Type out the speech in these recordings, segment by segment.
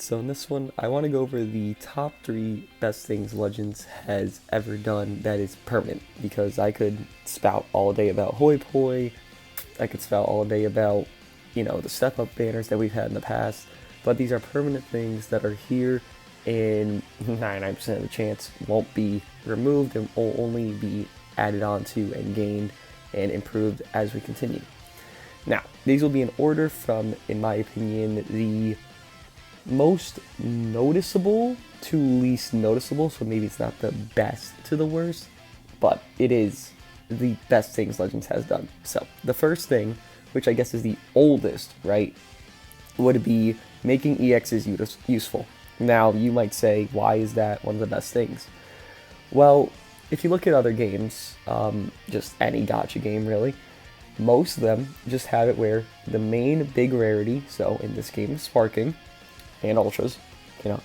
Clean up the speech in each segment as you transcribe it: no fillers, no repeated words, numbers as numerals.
So in this one, I want to go over the top 3 best things Legends has ever done that is permanent, because I could spout all day about Hoi Poi, I could spout all day about, the step-up banners that we've had in the past, but these are permanent things that are here and 99% of the chance won't be removed and will only be added onto and gained and improved as we continue. Now, these will be in order from, in my opinion, the most noticeable to least noticeable, so maybe it's not the best to the worst, but it is the best things Legends has done. So, the first thing, which I guess is the oldest, right, would be making EXs useful. Now, you might say, why is that one of the best things? Well, if you look at other games, just any gacha game really, most of them just have it where the main big rarity, so in this game, Sparking, and Ultras,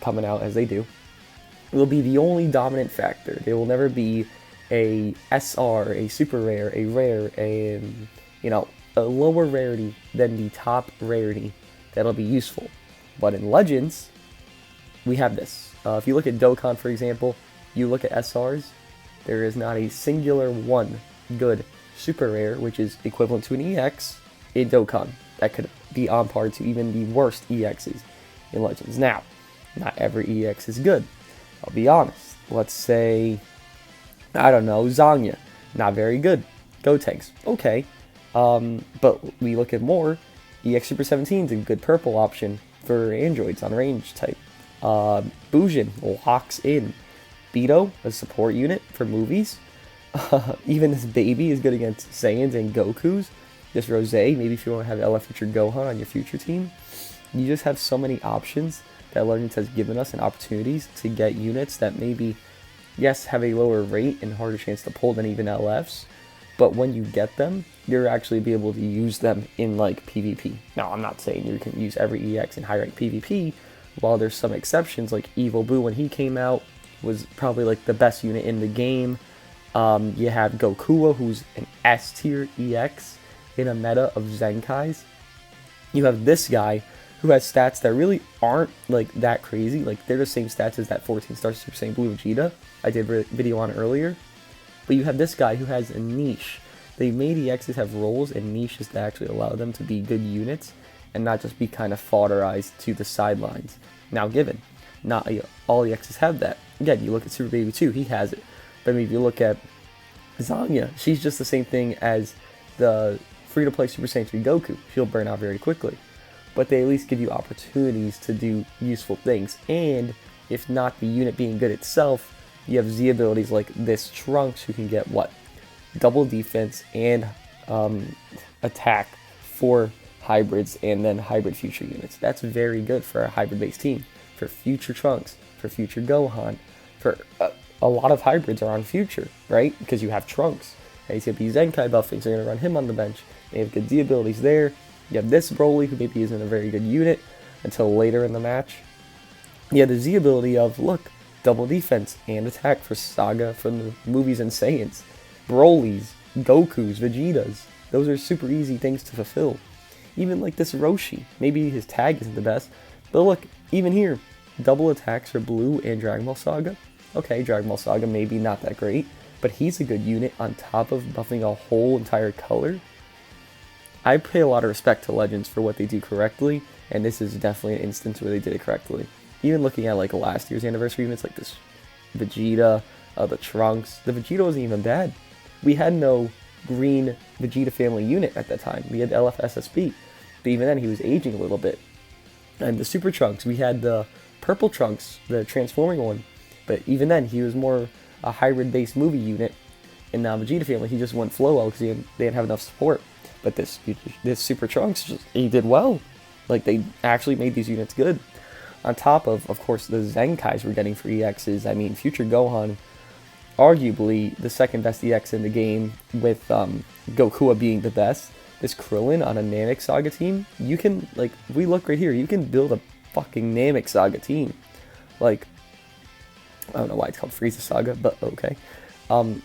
coming out as they do, will be the only dominant factor. There will never be a SR, a super rare, a rare, and, a lower rarity than the top rarity that'll be useful. But in Legends, we have this. If you look at Dokkan, for example, you look at SRs, there is not a singular one good super rare, which is equivalent to an EX in Dokkan, that could be on par to even the worst EXs in Legends. Now, not every EX is good. I'll be honest. Let's say, I don't know, Zanya, not very good. Gotenks, okay. But we look at more, EX Super 17 is a good purple option for androids on range type. Bujin locks in. Beto, a support unit for movies. Even this baby is good against Saiyans and Gokus. This Rose, maybe if you want to have LF Future Gohan on your future team. You just have so many options that Legends has given us and opportunities to get units that maybe, yes, have a lower rate and harder chance to pull than even LFs, but when you get them, you're actually be able to use them in like PvP. Now, I'm not saying you can use every EX in high rank PvP, while there's some exceptions, like Evil Boo when he came out was probably like the best unit in the game. You have Gokua, who's an S tier EX in a meta of Zenkais. You have this guy who has stats that really aren't like that crazy. Like they're the same stats as that 14-star Super Saiyan Blue Vegeta I did a video on earlier. But you have this guy who has a niche. They made EXs have roles and niches to actually allow them to be good units and not just be kind of fodderized to the sidelines. Now given, not all EXs have that. Again, you look at Super Baby 2, he has it. But I mean, if you look at Zanya, she's just the same thing as the free-to-play Super Saiyan 3 Goku. She'll burn out very quickly. But they at least give you opportunities to do useful things. And if not the unit being good itself, you have Z abilities like this Trunks, who can get what? Double defense and attack for hybrids and then hybrid future units. That's very good for a hybrid-based team. For future Trunks, for future Gohan, for a lot of hybrids are on future, right? Because you have Trunks. And he's going to be Zenkai buffing, so you're going to run him on the bench. They have good Z abilities there. You have this Broly, who maybe isn't a very good unit until later in the match. You have the Z ability of, look, double defense and attack for Saga from the movies and Saiyans. Broly's, Goku's, Vegetas. Those are super easy things to fulfill. Even like this Roshi. Maybe his tag isn't the best. But look, even here, double attacks for Blue and Dragon Ball Saga. Okay, Dragon Ball Saga maybe not that great, but he's a good unit on top of buffing a whole entire color. I pay a lot of respect to Legends for what they do correctly, and this is definitely an instance where they did it correctly. Even looking at like last year's anniversary units, like this Vegeta, the Trunks, the Vegeta wasn't even bad. We had no green Vegeta family unit at that time. We had LFSSB, but even then he was aging a little bit. And the Super Trunks, we had the purple Trunks, the transforming one, but even then he was more a hybrid-based movie unit. In the Vegeta family, he just went flow well because they didn't have enough support. But this Super Trunks, he did well. Like, they actually made these units good. On top of course, the Zenkais we're getting for EXs. I mean, Future Gohan, arguably the second best EX in the game, with Gokua being the best. This Krillin on a Namek Saga team, you can, like, we look right here, you can build a fucking Namek Saga team. Like, I don't know why it's called Frieza Saga, but okay.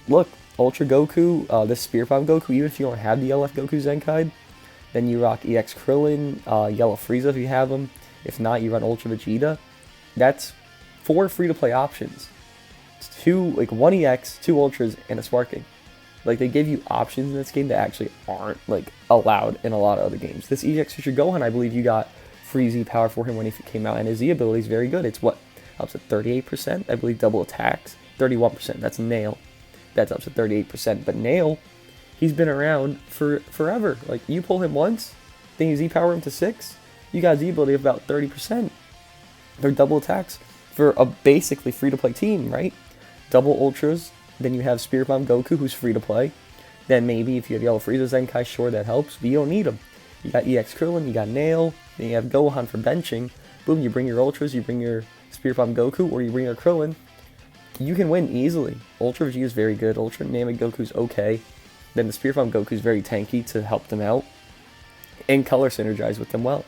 Look, Ultra Goku, this Spear Bomb Goku, even if you don't have the LF Goku Zenkai, then you rock EX Krillin, Yellow Frieza if you have him. If not, you run Ultra Vegeta. That's 4 free-to-play options. It's one EX, 2 Ultras, and a Sparking. Like, they give you options in this game that actually aren't, like, allowed in a lot of other games. This EX Future Gohan, I believe you got free Z power for him when he came out, and his Z ability is very good. It's up to 38%, I believe, double attacks. 31%, that's Nail. That's up to 38%. But Nail, he's been around for forever. Like, you pull him once, then you Z power him to 6, you got Z ability of about 30%. They're double attacks for a basically free-to-play team, right? Double Ultras, then you have Spirit Bomb Goku, who's free-to-play. Then maybe if you have Yellow Frieza Zenkai, sure, that helps, but you don't need them. You got EX Krillin, you got Nail, then you have Gohan for benching. Boom, you bring your Ultras, you bring your Spirit Bomb Goku, or you bring your Krillin. You can win easily. Ultra Vegeta is very good, Ultra Namek Goku's okay. Then the Spirit Bomb Goku's very tanky to help them out. And color synergize with them well.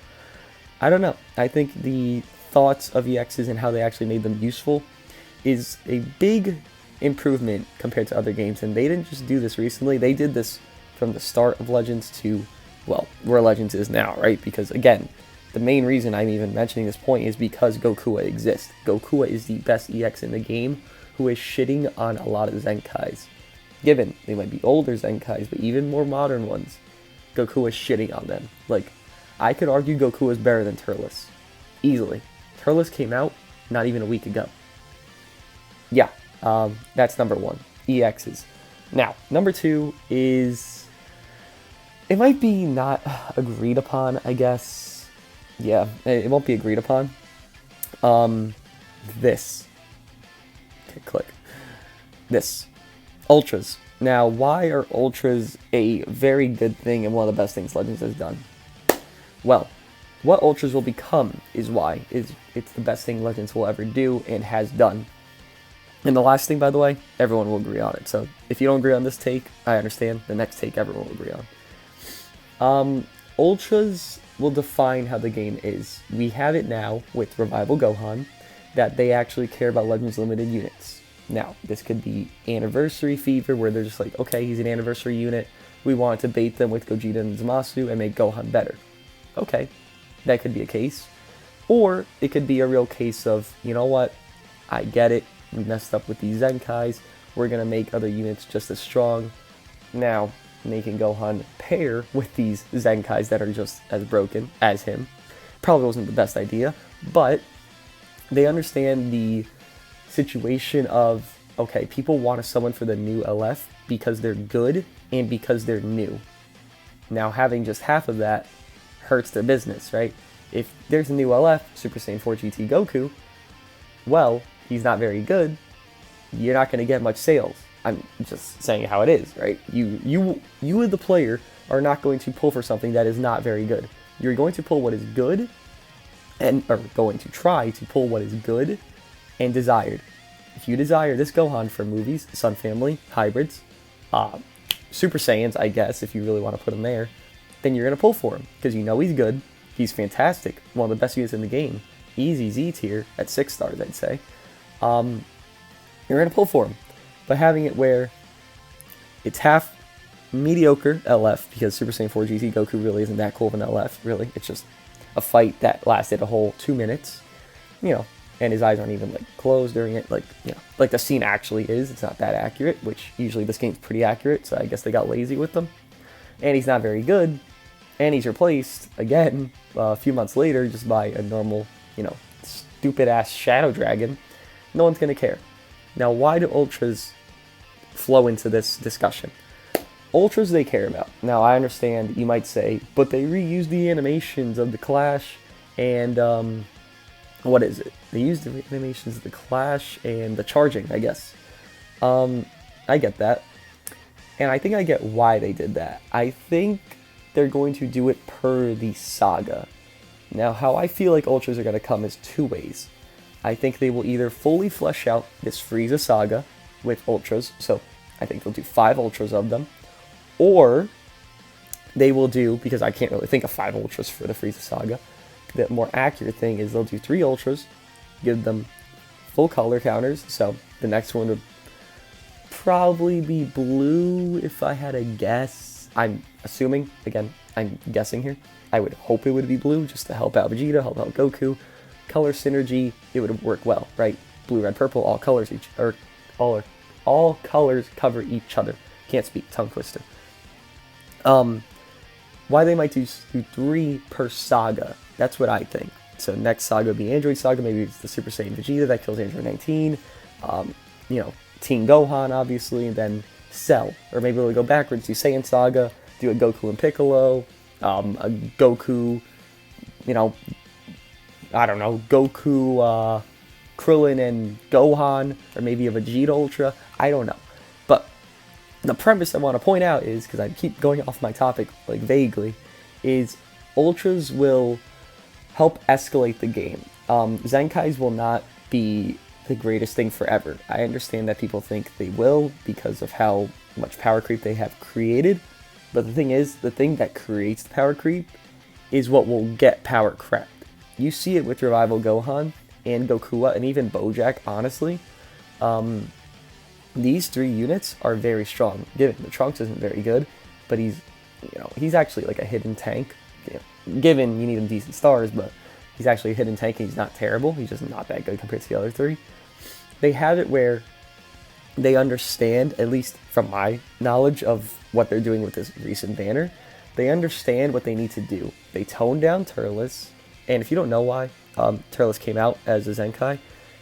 I don't know. I think the thoughts of EXs and how they actually made them useful is a big improvement compared to other games. And they didn't just do this recently. They did this from the start of Legends to, well, where Legends is now, right? Because, again, the main reason I'm even mentioning this point is because Gokua exists. Gokua is the best EX in the game who is shitting on a lot of Zenkais. Given they might be older Zenkais, but even more modern ones, Gokua is shitting on them. Like, I could argue Goku is better than Turles. Easily. Turles came out not even a week ago. Yeah, that's number 1. EXs. Now, number 2 is... It might be not agreed upon, I guess. Yeah, it won't be agreed upon. This. Okay, click. This. Ultras. Now, why are Ultras a very good thing and one of the best things Legends has done? Well, what Ultras will become is why. It's the best thing Legends will ever do and has done. And the last thing, by the way, everyone will agree on it. So if you don't agree on this take, I understand. The next take, everyone will agree on. Ultras will define how the game is. We have it now with Revival Gohan, that they actually care about Legends Limited units. Now, this could be Anniversary Fever, where they're just like, okay, he's an Anniversary unit. We want to bait them with Gogeta and Zamasu and make Gohan better. Okay, that could be a case. Or it could be a real case of, you know what, I get it. We messed up with these Zenkais. We're going to make other units just as strong. Now, making Gohan pair with these Zenkais that are just as broken as him probably wasn't the best idea, but they understand the situation of, okay, people want to summon for the new LF because they're good and because they're new. Now, having just half of that hurts their business, right? If there's a new LF, Super Saiyan 4 GT Goku, well, he's not very good, you're not going to get much sales. I'm just saying how it is, right? You as the player are not going to pull for something that is not very good. You're going to pull what is good, or going to try to pull what is good and desired. If you desire this Gohan from movies, Sun Family, hybrids, Super Saiyans, I guess, if you really want to put him there, then you're going to pull for him, because you know he's good, he's fantastic, one of the best units in the game, easy Z tier, at 6 stars, I'd say. You're going to pull for him. But having it where it's half mediocre LF, because Super Saiyan 4 GT Goku really isn't that cool of an LF, really. It's just a fight that lasted a whole 2 minutes, you know, and his eyes aren't even, like, closed during it, like, you know, like the scene actually is. It's not that accurate, which usually this game's pretty accurate, so I guess they got lazy with them. And he's not very good, and he's replaced, again, a few months later, just by a normal, you know, stupid-ass Shadow Dragon. No one's going to care. Now, why do Ultras flow into this discussion? Ultras they care about. Now, I understand you might say, but they reused the animations of the Clash and, what is it? They used the animations of the Clash and the charging, I guess. I get that. And I think I get why they did that. I think they're going to do it per the saga. Now, how I feel like Ultras are going to come is 2 ways. I think they will either fully flesh out this Frieza saga with Ultras, so I think they'll do 5 Ultras of them, or they will do, because I can't really think of 5 Ultras for the Frieza saga, the more accurate thing is they'll do 3 Ultras, give them full color counters, so the next one would probably be blue if I had a guess, I'm assuming, again, I'm guessing here, I would hope it would be blue just to help out Vegeta, help out Goku. Color synergy, it would work well, right? Blue, red, purple, all colors all colors cover each other. Can't speak, tongue twister. Why they might do 3 per saga, that's what I think. So next saga would be Android Saga, maybe it's the Super Saiyan Vegeta that kills Android 19, Teen Gohan, obviously, and then Cell. Or maybe we'll go backwards, do Saiyan Saga, do a Goku and Piccolo, a Goku, Goku, Krillin and Gohan, or maybe a Vegeta Ultra, I don't know. But the premise I want to point out is, because I keep going off my topic, like vaguely, is Ultras will help escalate the game. Zenkais will not be the greatest thing forever. I understand that people think they will because of how much power creep they have created, but the thing is, the thing that creates the power creep is what will get power crept. You see it with Revival Gohan and Gokua and even Bojack, honestly. These 3 units are very strong. Given the Trunks isn't very good, but he's actually like a hidden tank. Given you need him decent stars, but he's actually a hidden tank and he's not terrible. He's just not that good compared to the other 3. They have it where they understand, at least from my knowledge of what they're doing with this recent banner, they understand what they need to do. They toned down Turles, and if you don't know why Turles came out as a Zenkai,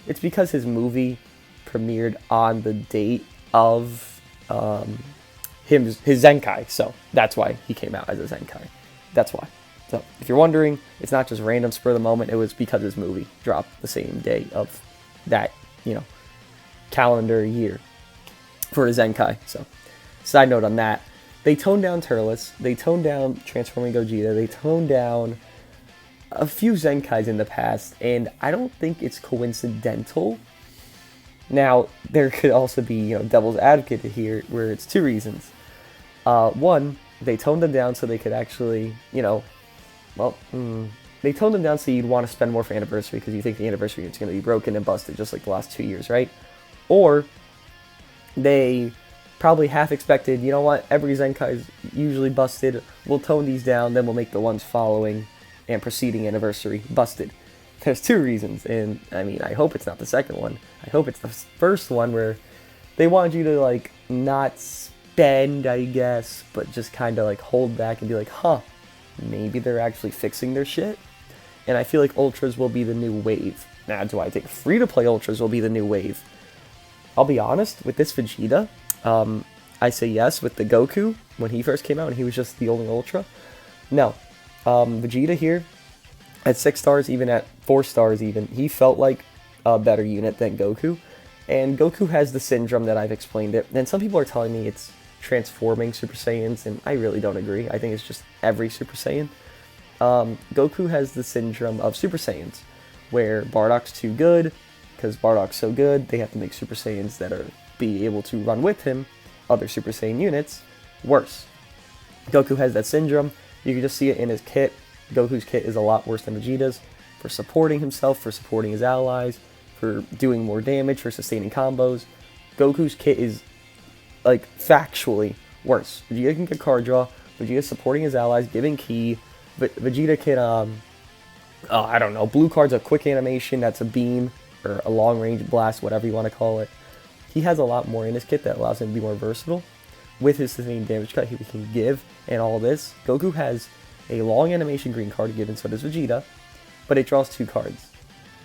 it's because his movie premiered on the date of his Zenkai, so that's why he came out as a Zenkai. That's why. So if you're wondering, it's not just random spur of the moment, it was because his movie dropped the same day of that, calendar year for a Zenkai. So, side note on that. They toned down Turles, they toned down Transforming Gogeta, they toned down a few Zenkais in the past, and I don't think it's coincidental. Now, there could also be, devil's advocate here, where it's 2 reasons. One, they toned them down so they could actually, they toned them down so you'd want to spend more for Anniversary because you think the Anniversary is going to be broken and busted just like the last 2 years, right? Or they probably half expected, you know what, every Zenkai is usually busted, we'll tone these down, then we'll make the ones following and preceding Anniversary busted. There's 2 reasons, and I hope it's not the second one. I hope it's the first one where they wanted you to, not spend, I guess, but just kind of, hold back and be like, maybe they're actually fixing their shit. And I feel like Ultras will be the new wave. Now, do I think free-to-play Ultras will be the new wave? I'll be honest, with this Vegeta, I say yes. With the Goku, when he first came out and he was just the only Ultra, no. Vegeta here, at 6 stars, even at 4 stars even, he felt like a better unit than Goku. And Goku has the syndrome that I've explained it. And some people are telling me it's transforming Super Saiyans, and I really don't agree. I think it's just every Super Saiyan. Goku has the syndrome of Super Saiyans, where Bardock's too good. Because Bardock's so good, they have to make Super Saiyans that are be able to run with him, other Super Saiyan units, worse. Goku has that syndrome. You can just see it in his kit. Goku's kit is a lot worse than Vegeta's for supporting himself, for supporting his allies, for doing more damage, for sustaining combos. Goku's kit is, factually worse. Vegeta can get card draw. Vegeta's supporting his allies, giving ki. Vegeta can, blue card's a quick animation, that's a beam, or a long-range blast, whatever you want to call it. He has a lot more in his kit that allows him to be more versatile. With his sustained damage cut he can give, and all this, Goku has a long animation green card given, so does Vegeta, but it draws 2 cards.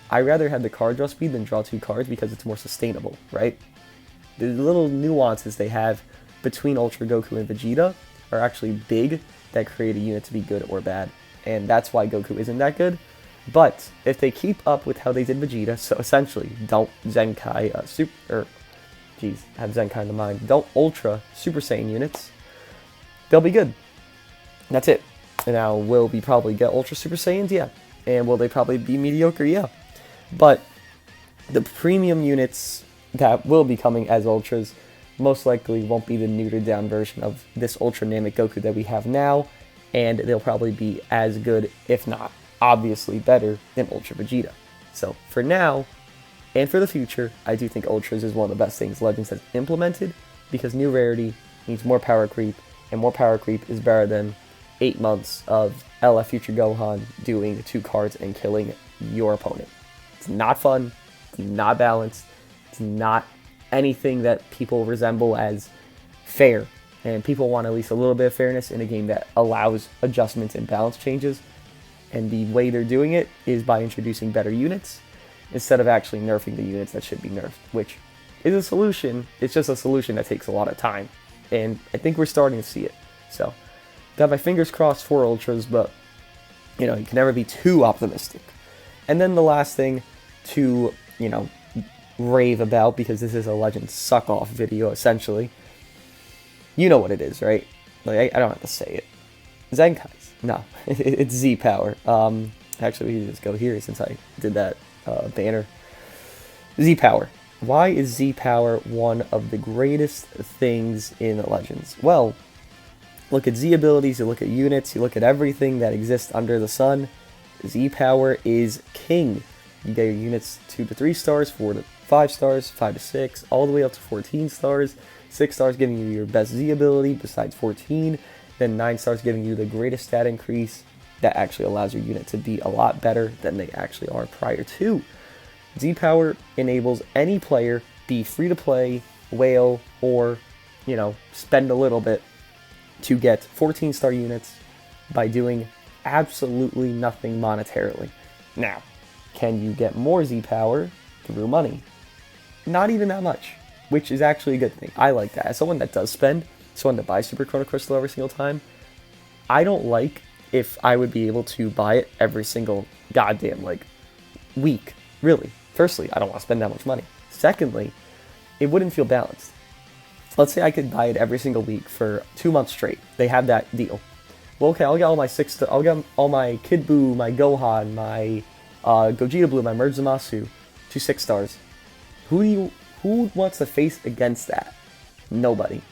I rather have the card draw speed than draw 2 cards because it's more sustainable, right? The little nuances they have between Ultra Goku and Vegeta are actually big that create a unit to be good or bad, and that's why Goku isn't that good. But if they keep up with how they did Vegeta, so essentially don't Zenkai have Zenkai in the mind, don't Ultra Super Saiyan units, they'll be good. That's it. Now, will we probably get Ultra Super Saiyans? Yeah. And will they probably be mediocre? Yeah. But the premium units that will be coming as Ultras most likely won't be the neutered down version of this Ultra Namek Goku that we have now, and they'll probably be as good, if not obviously better, than Ultra Vegeta. So for now, and for the future, I do think Ultras is one of the best things Legends has implemented, because new rarity means more power creep, and more power creep is better than 8 months of LF Future Gohan doing 2 cards and killing your opponent. It's not fun, it's not balanced, it's not anything that people resemble as fair. And people want at least a little bit of fairness in a game that allows adjustments and balance changes. And the way they're doing it is by introducing better units instead of actually nerfing the units that should be nerfed, which is a solution. It's just a solution that takes a lot of time. And I think we're starting to see it. So, got my fingers crossed for Ultras, but, you know, you can never be too optimistic. And then the last thing to, you know, rave about, because this is a Legends suck-off video, essentially. You know what it is, right? Like, I don't have to say it. Zenkais. No, it's Z-Power. Actually, we can just go here since I did that banner. Z-Power. Why is Z-Power one of the greatest things in Legends? Well, look at Z abilities, you look at units, you look at everything that exists under the sun. Z-Power is king. You get your units 2 to 3 stars, 4 to 5 stars, 5 to 6, all the way up to 14 stars. 6 stars giving you your best Z ability besides 14. Then 9 stars giving you the greatest stat increase that actually allows your unit to be a lot better than they actually are prior to. Z-Power enables any player, be free to play, whale, or, you know, spend a little bit to get 14-star units by doing absolutely nothing monetarily. Now, can you get more Z-Power through money? Not even that much, which is actually a good thing. I like that. As someone that does spend, someone that buys Super Chrono Crystal every single time, I don't like if I would be able to buy it every single goddamn, like, week. Really. Firstly, I don't want to spend that much money. Secondly, it wouldn't feel balanced. Let's say I could buy it every single week for 2 months straight. They have that deal. Well, okay, I'll get all my I'll get all my Kid Buu, my Gohan, my Gogeta Blue, my Merge Zamasu to 6 stars. Who wants to face against that? Nobody.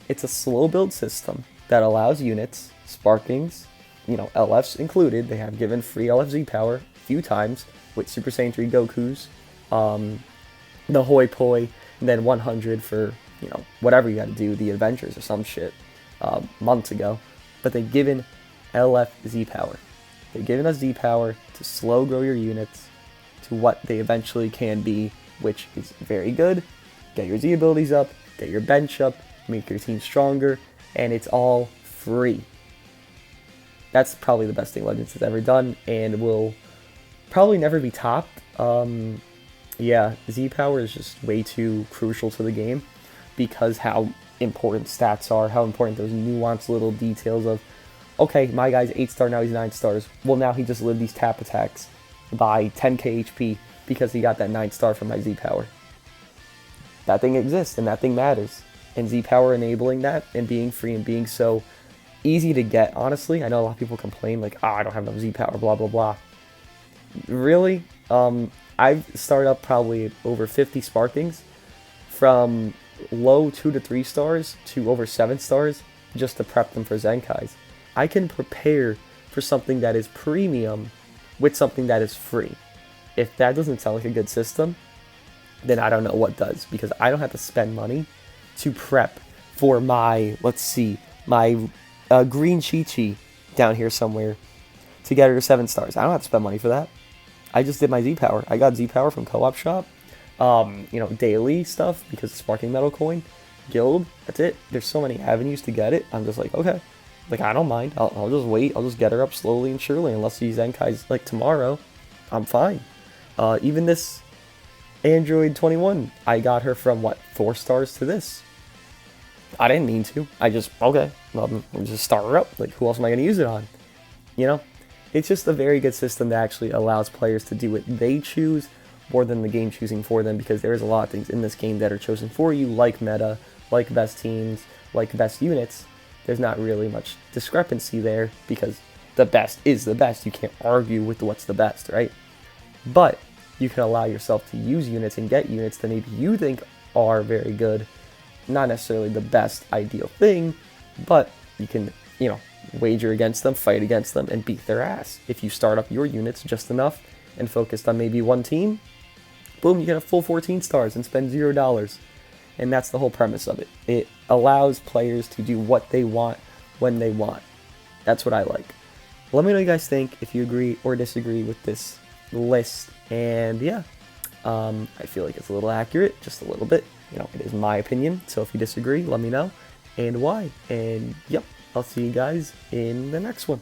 It's a slow build system that allows units, Sparkings, you know, LFs included. They have given free LFZ power a few times with Super Saiyan 3 Gokus, the Hoi Poi, and then 100 for, you know, whatever you got to do, the Adventures or some shit, months ago. But they've given LF Z power. They've given us Z power to slow grow your units to what they eventually can be, which is very good. Get your Z abilities up, get your bench up, make your team stronger, and it's all free. That's probably the best thing Legends has ever done, and will probably never be topped. Yeah, Z power is just way too crucial to the game because how important stats are, how important those nuanced little details of, okay, my guy's 8 star, now he's 9 stars. Well, now he just lived these tap attacks by 10k HP because he got that 9 star from my Z power. That thing exists and that thing matters. And Z power enabling that and being free and being so easy to get, honestly. I know a lot of people complain like, I don't have enough Z power, blah, blah, blah. Really? I've started up probably over 50 Sparkings from low 2 to 3 stars to over 7 stars just to prep them for Zenkais. I can prepare for something that is premium with something that is free. If that doesn't sound like a good system, then I don't know what does, because I don't have to spend money to prep for my, let's see, my green Chi-Chi down here somewhere to get her to 7 stars. I don't have to spend money for that. I just did my Z-Power. I got Z-Power from Co-op Shop. You know, daily stuff because of Sparking Metal Coin. Guild, that's it. There's so many avenues to get it. I'm just like, okay. Like, I don't mind. I'll just wait. I'll just get her up slowly and surely. Unless these Zenkai's like tomorrow, I'm fine. Even this Android 21, I got her from, what, 4 stars to this. I didn't mean to. I just, okay, well, I'll just start her up. Like, who else am I going to use it on? You know? It's just a very good system that actually allows players to do what they choose more than the game choosing for them, because there is a lot of things in this game that are chosen for you, like meta, like best teams, like best units. There's not really much discrepancy there because the best is the best. You can't argue with what's the best, right? But you can allow yourself to use units and get units that maybe you think are very good. Not necessarily the best ideal thing, but you can, you know, wager against them, fight against them, and beat their ass. If you start up your units just enough and focused on maybe one team, boom, you get a full 14 stars and spend $0. And that's the whole premise of it. It allows players to do what they want when they want. That's what I like. Let me know what you guys think, if you agree or disagree with this list. And yeah, I feel like it's a little accurate, just a little bit. You know, it is my opinion. So if you disagree, let me know and why. And yep, I'll see you guys in the next one.